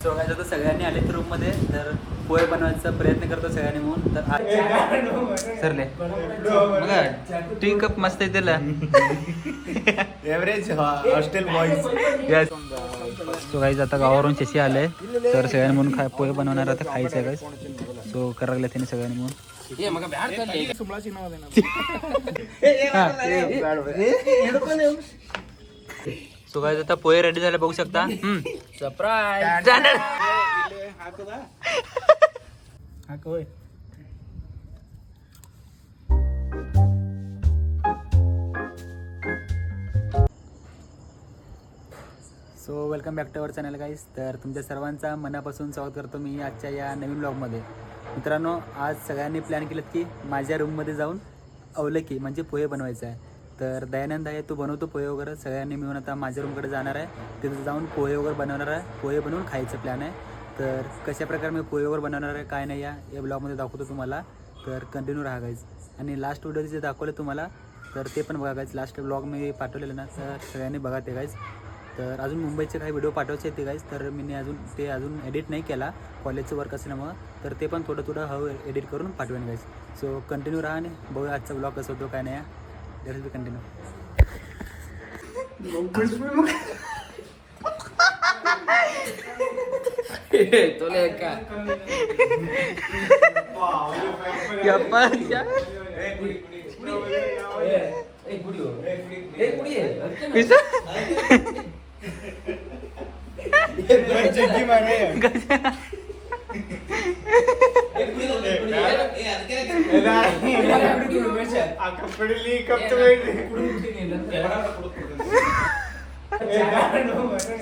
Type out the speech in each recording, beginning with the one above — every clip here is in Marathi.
सोगायचं तर सगळ्यांनी आले रूम मध्ये तर पोहे बनवायचा प्रयत्न करतो सगळ्यांनी म्हणून तर सरले बघा टी कप मस्त आहे त्याला average hostel boys. So guys आता गावावरून शशी आले तर सगळ्यांनी म्हणून पोहे बनवणार आता खायचं आहे गाईज. सो करायला लागले त्यांनी सगळ्यांनी म्हणून. सो गाईज आता पोहे रेडी झाले बघू शकता. Surprise so welcome back to our channel guys. तर तुमच्या सर्वांचा मनापासून स्वागत करतो मी आजच्या या नवीन ब्लॉगमध्ये. मित्रांनो, आज सगळ्यांनी प्लॅन केलं की माझ्या रूममध्ये जाऊन अवलकी म्हणजे पोहे बनवायचं आहे. तर दयानंद आहे, तो बनवतो पोहे वगैरे. सगळ्यांनी मिळून आता माझ्या रूमकडे जाणार आहे, तिथे जाऊन पोहे वगैरे बनवणार आहे. पोहे बनवून खायचं प्लॅन आहे. तर कशा प्रकारे मी पोहे वगैरे बनवणार आहे काय नाही या ब्लॉगमध्ये दाखवतो तुम्हाला. तर कंटिन्यू राहा गाईज. आणि लास्ट व्हिडिओ जे दाखवले तुम्हाला तर ते पण बघा गाईज. लास्ट ब्लॉग मी पाठवलेलं ना, तर सगळ्यांनी बघा ते गाईज. तर अजून मुंबईचे काही व्हिडिओ पाठवायचे आहेत ते गाईज. तर मी अजून एडिट नाही केला कॉलेजचं वर्क असल्यामुळं. तर ते पण थोडं हवं एडिट करून पाठवेन गाईज. सो कंटिन्यू राहा आणि बघूया आजचा ब्लॉग कसं होतो काय नाही. Let's be continue.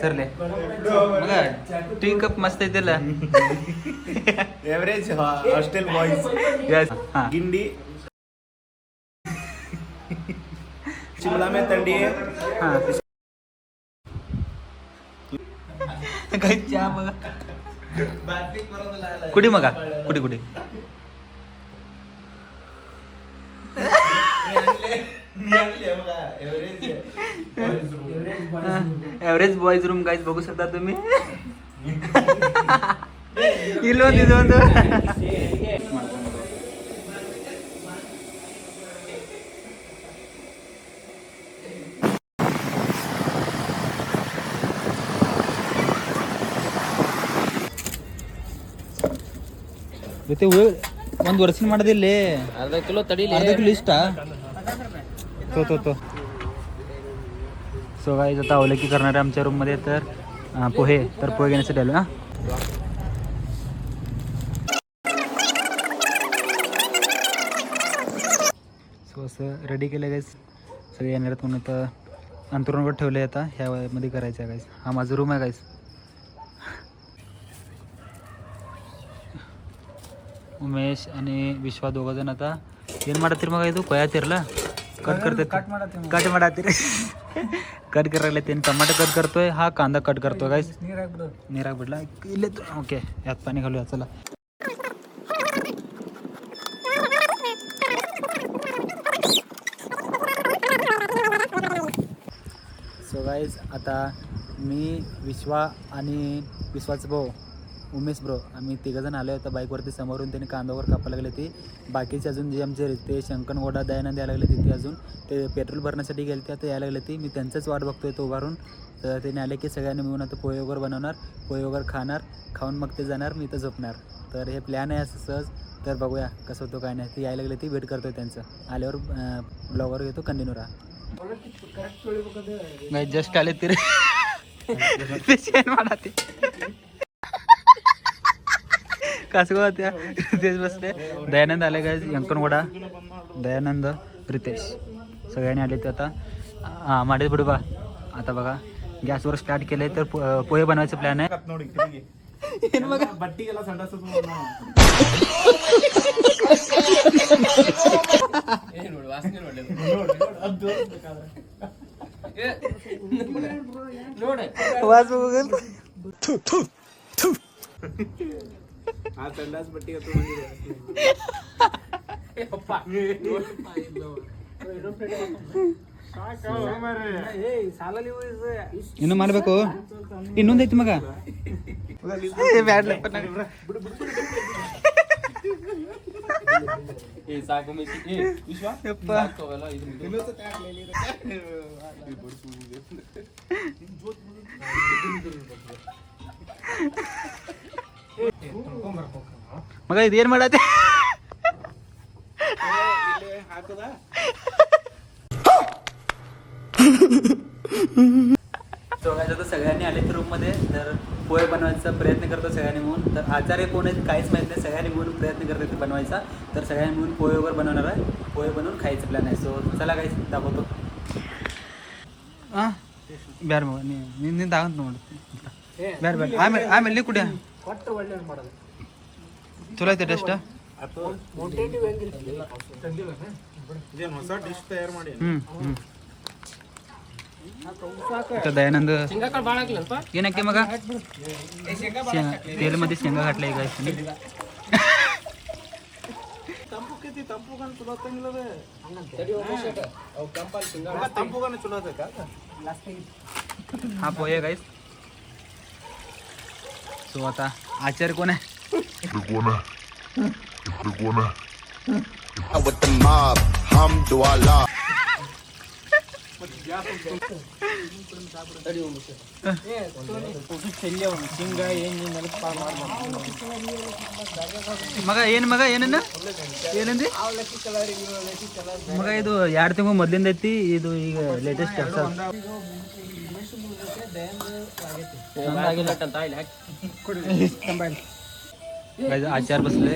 सरले बघा टी कप मस्त आहे त्याला एव्हरेज हॉस्टेल बॉईज. गिंडी शिमला में तंडी है. काही चहा बघा कुठे मगा कुठे एव्हरेज बॉईज रूम गाईज बघू शकता तुम्ही. ಒಂದು ವರ್ಷ ಮಾಡೋದಿಲ್ಲ ಅರ್ಧ ಕಿಲೋ ಇಷ್ಟ तो सो गाईज आता अवलकी करणार आहे आमच्या रूममध्ये. तर पोहे घेण्यासाठी आलो. सो असं रेडी केलं गाईज. सगळे येणार आहेत म्हणून आता अंतरुणावर ठेवले. आता ह्यामध्ये करायचं आहे गाईज. हा माझा रूम आहे गाईज. उमेश आणि विश्वा दोघं जण आता ಏನು ಮಾಡತ್ತೀರಿ ಮಗ ಇದು ಕೊಯ್ಯಾತಿರಲ್ಲ कट ಮಾಡತ್ತೀರಿ कट करायला त्यांनी टमाटर कट करतोय. हा कांदा कट करतोय गाईस. ನೀರು ಹಾಕ್ಬಿಡ್ಲಾ ಇಲ್ಲೇ ओके यात पाणी घालूया. चला सो गाईज आता मी विश्वा आणि विश्वाचं भाऊ उमेश ब्रो आम्ही तिघंजण आलो होतो बाईकवरती. समोरून त्यांनी कांदावर कापायला लागले ते. बाकीचे अजून जे आमचे ते शंकनगोडा दयानंद यायला लागले तिथे अजून ते पेट्रोल भरण्यासाठी गेले ते आता यायला लागले ते. मी त्यांचंच वाट बघतोय तो उभारून. तर त्याने आले की सगळ्यांनी मिळून आता पोहे वगैरे बनवणार, पोहे वगैरे खाणार, खाऊन मग ते जाणार, मी इथं झोपणार. तर हे प्लॅन आहे असं सहज. तर बघूया कसं होतं काय नाही. ते यायला लागले ती वेट करतोय त्यांचं. आल्यावर ब्लॉगवर घेतो. कंटिन्यू राहा. नाही जस्ट आले ते कासगाव त्या रितेश बसले. दयानंद आले काय यंकनगोडा दयानंद रितेश सगळ्यांनी आले. ते आता हां माडे पुढे बा. आता बघा गॅसवर स्टार्ट केलं आहे. तर पोहे बनवायचं प्लॅन आहे. हा संडास पट्टी का ಇನ್ನು ಮಾಡ್ಬೇಕು ಇನ್ನೊಂದೈತಿ ಮಗ ಮಗ ಇದೇನ್ ಮಾಡತ್ತೆ आता सगळ्यांनी आले रूम मध्ये तर पोहे बनवायचा प्रयत्न करतो सगळ्यांनी मिळून. तर आचार्य कोण आहेत काहीच माहित नाही, सगळ्यांनी मिळून प्रयत्न करतात बनवायचा. तर सगळ्यांनी मिळून पोहे वगैरे बनवणार आहे, पोहे बनवून खायचं प्लॅन आहे. सो चला काही दाखवतो. ಬ್ಯಾರ ಮಗ ನಿನ್ನ ದಾಗಂತ ನೋಡಿ ಬ್ಯಾರ ಬ್ಯಾರ ಆಮೇಲೆ ನೀ ಕುಡಿಯ ಚಲೋ ಐತೆ ಟೇಸ್ಟ್. ಹೊಸ ಡಿಶ್ ತಯಾರು ಮಾಡಿ. दयानंद ಏನಕ್ಕೆ ಮಗ तेलमध्ये शेंगा घातला ಈಗ हा पोहे गाईस. सो आता आचार्य कोण आहे with the mob, hamdulillah. ಮಗ ಏನು ಮಗ ಏನನ್ನ ಏನಂದಿ ಮಗ ಇದು 2 ತಿಂಗಳು ಮೊದಲಿಂದ ಐತಿ, ಇದು ಈಗ ಲೇಟೆಸ್ಟ್ ಕೆಲಸ. आचार बसले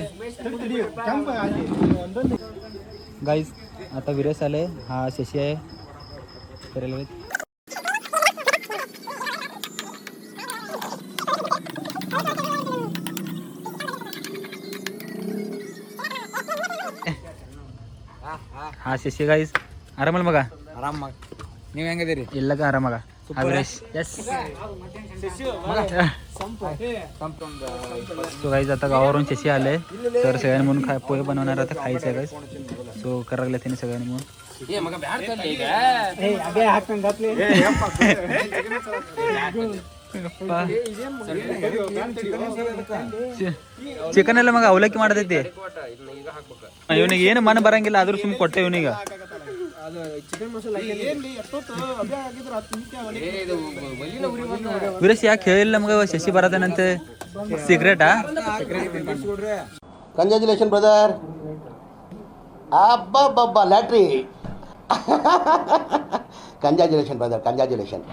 गाईज. आता विरेस आले, हा शशी आहे करायला. हा ಶಶಿ ಗೈಸ್ ಆರಾಮಲ್ಲ ಮಗ? ಆರಾಮ ಮಗ, ನೀವು ಹೆಂಗದಿರಿ? ಎಲ್ಲಗ ಆರಾಮ ಮಗ. ಅವಿರೇಶ್ ಎಸ್. सो गाईज आता गावावरून शशी आले, तर सगळ्यांनी म्हणून पोहे बनवणार आता खायचं आहे गाईज. सो करायला लागले त्यांनी सगळ्यांनी म्हणून. ಚಿಕನ್ ಎಲ್ಲ ಮಗ ಅವಲಕ್ಕಿ ಮಾಡತೈತಿ. ಇವನಿಗೆ ಏನು ಮನ ಬರಂಗಿಲ್ಲ, ಆದ್ರೂ ಸುಮ್ಮನೆ ಕೊಟ್ಟೆ ಇವನಿಗ. ವಿರೇಶ್ ಯಾಕೆ ಹೇಳಿಲ್ಲ ನಮ್ಗೆ ಶಶಿ ಬರತಾನಂತೆ? ಸಿಗರೇಟಾ? Congratulations, brother. Abba, lottery. Congratulations, brother. Congratulations.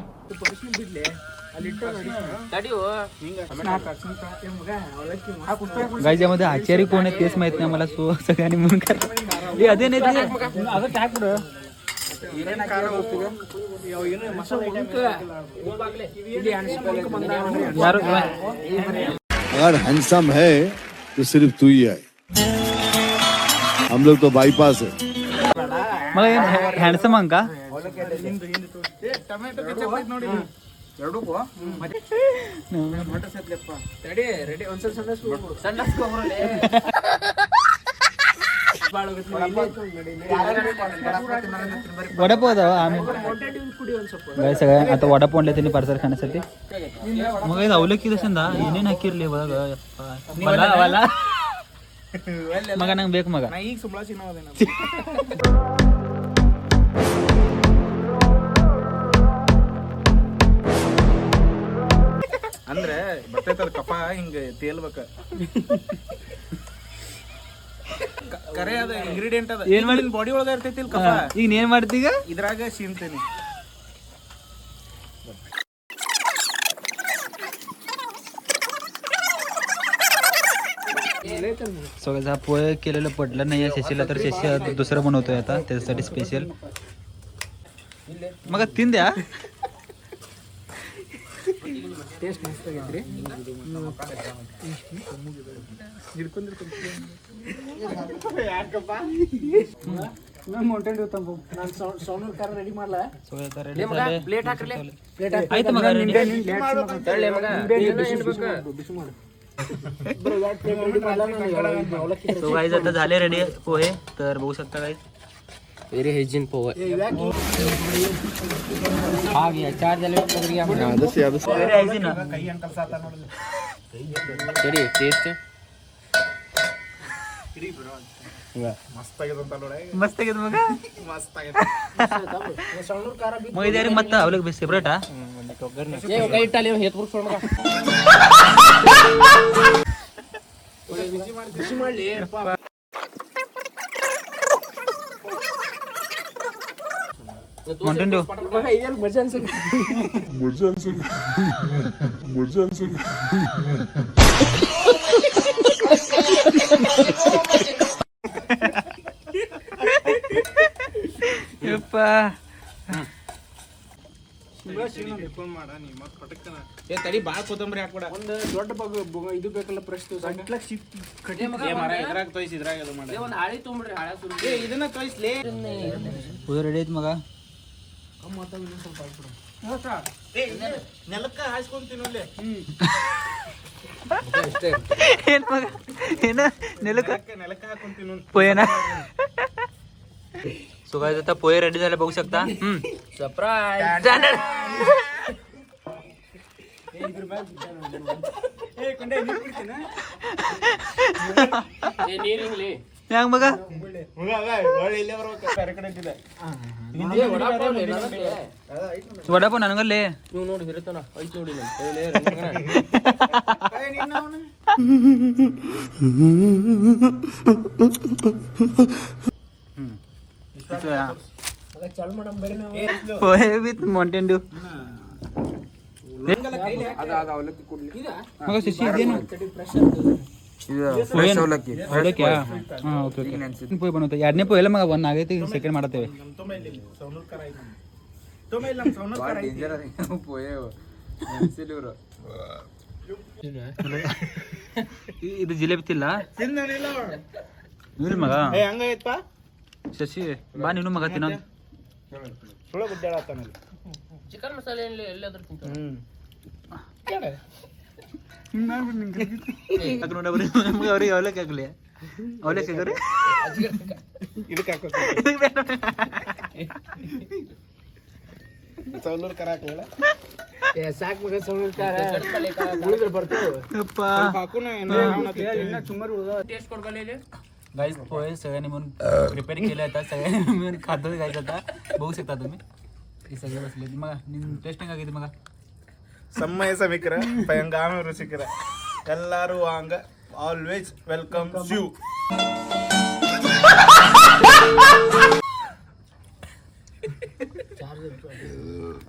Guys यामध्ये आचार्य कोण आहे तेच माहित नाही मला. सो सगळ्यांनी म्हणून हे अదే नाही यार. अगर हैंडसम है तो सिर्फ तू ही है, हम लोग तो बाईपास है. मला हँडसम अंग का वडापाव जावा आम्ही सगळ्या आता वडापाव आणले त्यांनी पार्सल खाण्यासाठी. मग जावलं की तसं दा ಏನೇನು ಹಾಕಿರ್ಲಿ ಇವಾಗ ಮಗ ನಂಗೆ ಬೇಕು ಮಗ. ಅಂದ್ರೆ ಬರ್ತೈತದ ಕಪ ಹಿಂಗ ತೇಲ್ಬೇಕ. ಕರೆ ಅದ ಇಂಗ್ರೀಡಿಯಂಟ್ ಅದ. ಏನ್ ಮಾಡಿ ಬಾಡಿ ಒಳಗ ಇರ್ತೈತಿ ಕಪ. ಈಗ ಏನ್ ಮಾಡ್ತೀಗ? ಇದ್ರಾಗ ಸೀನ್ತೇನಿ. सगळं पोहे केलेलं पडलं नाही शशीला, तर शशी दुसरं बनवतोय आता त्याच्यासाठी स्पेशल. मग 3 द्या. ಟೇಸ್ಟ್ ಮಸ್ತ್ ಆಗೈತ್ರಿ. ರೆಡಿ ಮಾಡ್ಲಾ? ಪ್ಲೇಟ್ ಹಾಕ್ರಿ. ಆಯ್ತು ಮಗ तो गाईज आता झाले रेडी पोहे, तर बघू शकता गाईज. वेरी हायजीन पोहे हा घ्या 4 झाले तरी टेस्ट ಮಸ್ತ್ ಆಗೈತೆ ಅಂತ ನೋಡಿ ಮಸ್ತ್ ಆಗೈತೆ ಮಗ ಮಸ್ತ್ ಆಗೈತೆ ಮಗ ಇದಾರೆ ಮತ್ತೆ ಅವಳಿಗೆ ಸೆಪ್ರೇಟಾ ಕೈ ಇಟ್ಟಲ್ಲಿ ಹೇತ್ ಬಿಡ್ಸೋಣ ಮಗ ಬಿಸಿ ಮಾಡ್ಲಿ ಮಂಟಂಡು ಇದೇನು ಮಜಾ ಅನ್ಸುತ್ತೆ ಯಪ್ಪ ಏ ತಡಿ ಬಾಳ ಕೊತ್ತಂಬರಿ ಹಾಕ್ಬೇಡ ಒಂದು ದೊಡ್ಡ ಇದು ಬೇಕಲ್ಲ ಪ್ರಶ್ನೆ ಇದ್ರಾಗ ತೊಯ್ಸಿ ಇದ್ರಾಗ ಅದು ಮಾಡ ಒಂದು ಹಾಳಿ ತೊಗೊಂಡ್ರಿ ಹಾಳ ಸುರು ಏ ಇದನ್ನ ತೊಯ್ಸ್ಲೇ ಪೂಜೆ ರೆಡಿ ಐತಿ ಮಗ ನೆಲಕ್ಕ ಹಾಸ್ಕೊಂತೀನಿ ಅಲ್ಲೇ ಏನ್ ಮಗ ಏನ ನೆಲಕ್ಕ ನೆಲಕ್ಕ ಹಾಕೊಂತೀನಿ पोहे सो गाइस आता पोहे रेडी झाले बघू शकता ಸರ್ಪ್ರೈಸ್ ನೀರಿರ್ಲಿ ಹೆಂಗ್ ಮಗ ಬೇರೆ ಕಡೆ ಇದ್ದಿದೆ ವಡಾಪಾವ್ ನನಗಲ್ಲಿ ನೀವು ನೋಡಿ ಹಿರಿತನ ಐತ್ ನೋಡಿ ಚಾಲು ಮಾಡಮ್ ಬೇರೆ ನಾವು पोहे विथ माउंटेन ड्यू मग शिशी इदेನು पोहे ಅವಲಕ್ಕಿ ಹಾ ಓಕೆ ಓಕೆ पोहे बनवतो ಎರಡನೇ पोहे ಮಗ ಒನ್ ಆಗೈತಿ ಸೆಕೆಂಡ್ ಮಾಡ್ತೇವೆ ಇದು ಜಿಲೇಬಿ ತಿಲ್ಲ ಇವ್ರಿ ಮಗ ಹಂಗೈತಪ್ಪ ಶಶಿ ಬಾ ನೀನು ಮಗ ತಿನ್ನೋದು ಸುಳ್ಳು ಗುಡ್ಡಾಡತ್ತಾನ ಚಿಕನ್ ಮಸಾಲೆ ಎಲ್ಲಾದ್ರೂ ತಿಂತಾರೆ ನೋಡಬ್ರಿ ಅವ್ರಿಗೆ ಅವಲಕ್ಕಿ ಹಾಕ್ಲಿ ಅವಲಕ್ಕಿ ಹಾಕೋರಿ ಇದಕ್ಕೆ ಹಾಕೋ ಸೌಲೂರ್ ಕರ ಹಾಕಲಿಲ್ಲ ಸಾಕು ಮಗ ಸೌಲೂರ್ ಕಾರ ಉಳಿದ್ರೆ ಬರ್ತಾವೆ ಅಪ್ಪ ಹಾಕುನ ಸುಮಾರು ಟೇಸ್ಟ್ ಕೊಡ್ಬಲ್ಲ ಇಲ್ಲಿ गाइस पोहे सगळ्यांनी म्हणून प्रिपेअर केले आता सगळ्यांनी मिळून खातो गाइस आता बघू शकता तुम्ही हे सगळे बसले मग टेस्टिंग आगिते मग ಸಮಯ ಸಮಿಕರ ಪಯಂಗಾಮ ರುಚಿಕರ ಎಲ್ಲರೂ ಹಂಗ ಆಲ್ವೇಸ್ ವೆಲ್ಕಮ್ ಯು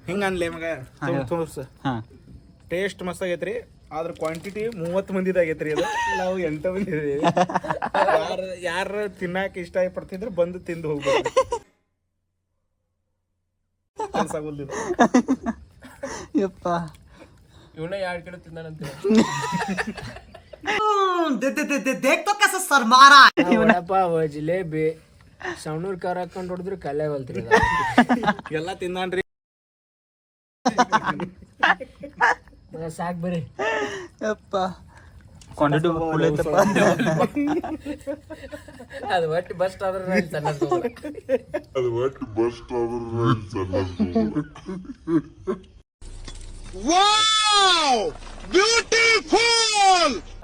ಹಿಂಗ ಅನ್ಲೇ ಮಗ ತೋರ್ಸ हा ಟೇಸ್ಟ್ ಮಸ್ತ್ ಆಗೈತ್ರಿ ಆದ್ರ ಕ್ವಾಂಟಿಟಿ 30 ಮಂದಿದ ಆಗೈತ್ರಿ ಅದು ನಾವು 8 ಮಂದಿ ಇದೀವಿ ಯಾರು ತಿನ್ನಾಕ ಇಷ್ಟ ಪಡ್ತಿದ್ರೆ ಬಂದು ತಿಂದು ಹೋಗ್ಬೇಕು ಕೆಲ್ಸ ಆಗೋದಿಲ್ಲ. ಯಪ್ಪ ಇವನ್ನ 2 ಕಿಲೋ ತಿಂದಾನಂತೆ ವಡಾಪಾವ್ ಜಿಲೇಬಿ ಸೌನೂರ್ ಕಾರ ಹಾಕೊಂಡು ಹೊಡೆದ್ರೆ ಕಲೆ ಹೋಲ್ತ್ರಿ ಎಲ್ಲ ತಿಂದಾನ್ರಿ ಸಾಕ್ ಬರ್ರಿ ಯಪ್ಪ ಕ್ವಾಂಟಿಟಿ ಫುಲ್ ಐತಪ್ಪ ಅದು ಒಟ್ಟು ಬಸ್ಟ್ ಆದ್ರೆ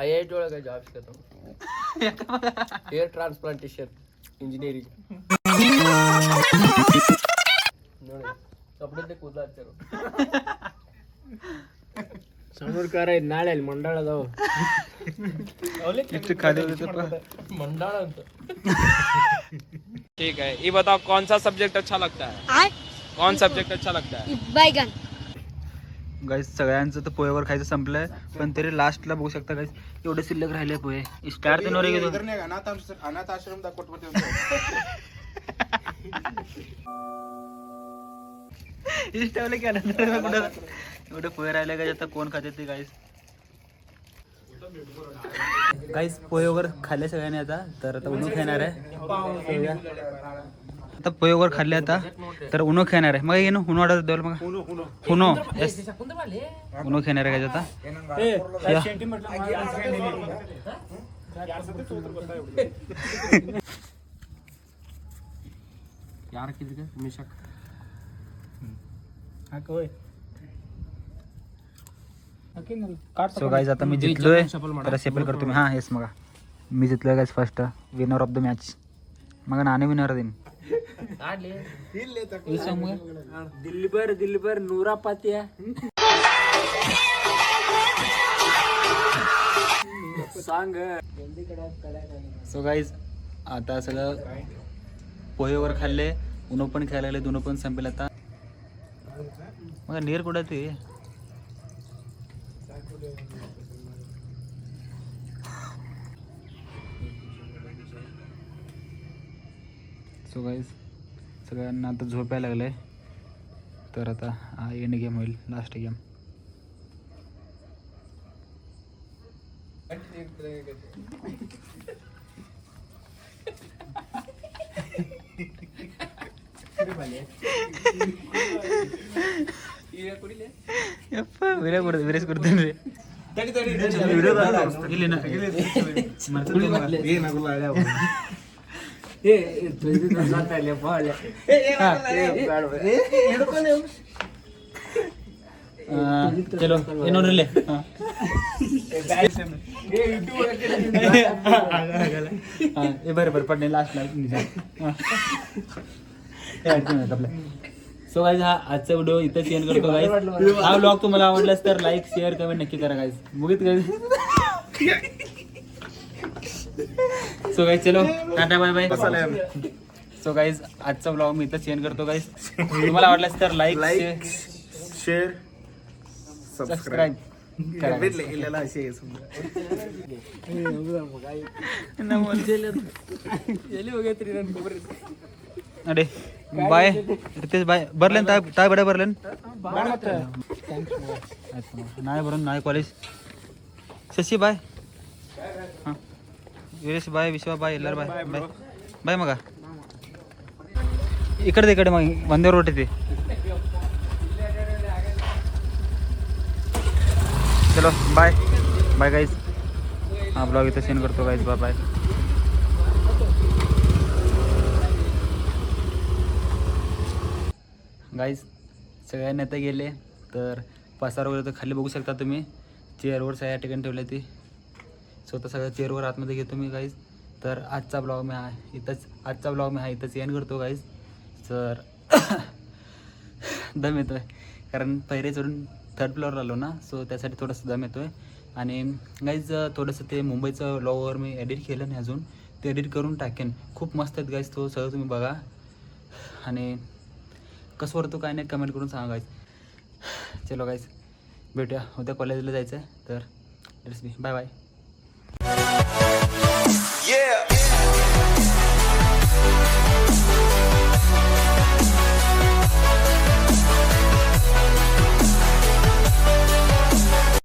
IIT ಒಳಗೆ ಜಾಬ್ ಸಿಗತ್ತವ ಏರ್ ಟ್ರಾನ್ಸ್ಪ್ಲಾಂಟೇಶನ್ ಇಂಜಿನಿಯರಿಂಗ್ ನೋಡಿ ಕಬ್ಬಡಿದ್ದೆ ಕೂದಲ ಹಚ್ಚಾರು ಸಣ್ಣೂರ್ ಕಾರ ಇದು ನಾಳೆ ಅಲ್ಲಿ ಮಂಡಾಳ ಅದಾವ ಇಷ್ಟು ಖಾಲಿ ಹೋಗಿತ್ತಪ್ಪ ಮಂಡಾಳ ಅಂತ ठीक है ये बताओ कौन सा सब्जेक्ट अच्छा लगता है कौन सब्जेक्ट अच्छा लगता है बैगन गाईस सगळ्यांचं तर पोहेवर खायचं संपलंय पण तरी लास्टला बघू शकता गाईस एवढे शिल्लक राहिले पोहे स्टार ते नोरे गेलो ಇದ್ರನ್ಯಾಗ ಅನಾಥಾಶ್ರಮದಾಗ ಕೊಟ್ಬಿಡ್ತೀವಿ इष्टावले केलं कुठं एवढे पोहे राहिले का आता कोण खाते ते गाईस गाईस पोहे वगैरे खाल्ले सगळ्यांनी आता तर आता उन्हो खाणार आहे आता पोहे वगैरे खाल्ले आता तर उन्हो खाणार आहे मग येणं उन्हो ऑर्डर देऊ मग उन्हो येस उन्हो खाणार आहे का आता या. 4 केजी का मिशक हा काय सो गाईज आता मी जिंकलोय तर सेपल करतो मी. हां हेच मग मी जिंकलोय guys first winner of the match. मग नाणे विनर देईन. दिल्लीभर नूरा पातिया सांग. सो गाईज आता सगळं पोहेवर खाल्ले. उनो पण खायला लागले. दोन पण संपेल आता. मग नीर कुठं ते सो गाईज सगळ्यांना आता झोपायला लागलंय. तर आता हा एंड गेम होईल. Last game. ವಿರೇಸ್ ಕೊಡ್ತೇನೆ ರೀ. ಚಲೋ ಏನ್ ನೋಡ್ರಿ ಬರ್ರಿ ಪಡ್ನೆ ಲಾಸ್ಟ್ ನಿಜ. सो गाइज हा आजचा व्हिडिओ इथंच एंड करतो गाइज. हा व्लॉग तुम्हाला आवडलास तर लाईक शेअर कमेंट नक्की करा गाइज. मुगीत गाइज. सो गाइज चलो tata bye bye. So guys आजचा व्लॉग मी इथंच एंड करतो गाइज. तुम्हाला आवडलास तर लाईक शेअर सबस्क्राईब करा. अरे बाय रितेश बाय ಬರ್ಲೇನ್ ತಾಯಿ ಬಡ ಬರ್ಲೇನ್ ನಾಳೆ ಬರೋಣ ನಾಳೆ ಕಾಲೇಜ್. ಶಶಿ ಬಾಯ್. ಹಾಂ ವೀರೇಶ್ ಬಾಯ್ ವಿಶ್ವ ಬಾಯ್ ಎಲ್ಲರೂ ಬಾಯ್ ಬಾಯ್ ಬಾಯ್ ಮಗ. ಈ ಕಡೆ ಮಗ ಒಂದೇ ರೋಡ್ ಐತಿ. चलो बाय बाय गाइज. हा ब्लॉग इथं सेंड करतो गाइज. Bye bye. गाईज सगळ्यांनी आता गेले तर पसार वगैरे तर खाली बघू शकता तुम्ही. चेअरवर या ठिकाणी ठेवले ती. स्वतः सगळ्या चेअरवर आतमध्ये घेतो मी गाईज. तर आजचा ब्लॉग मी इथंच एंड करतो गाईज. तर दम येतो आहे कारण पहिरे चढून थर्ड फ्लोअरला आलो ना. सो त्यासाठी थोडंसं दम येतो आहे. आणि गाईज थोडंसं ते मुंबईचं व्लॉगवर मी एडिट केलं नाही अजून. ते एडिट करून टाकेन. खूप मस्त आहेत गाईज. तो सगळं तुम्ही बघा. आणि कसं वाटतो काय नाही कमेंट करून सांगा गाईज. चलो गाईज भेटूया. उद्या कॉलेजला जायचं आहे तर लेट्स बी. Bye bye.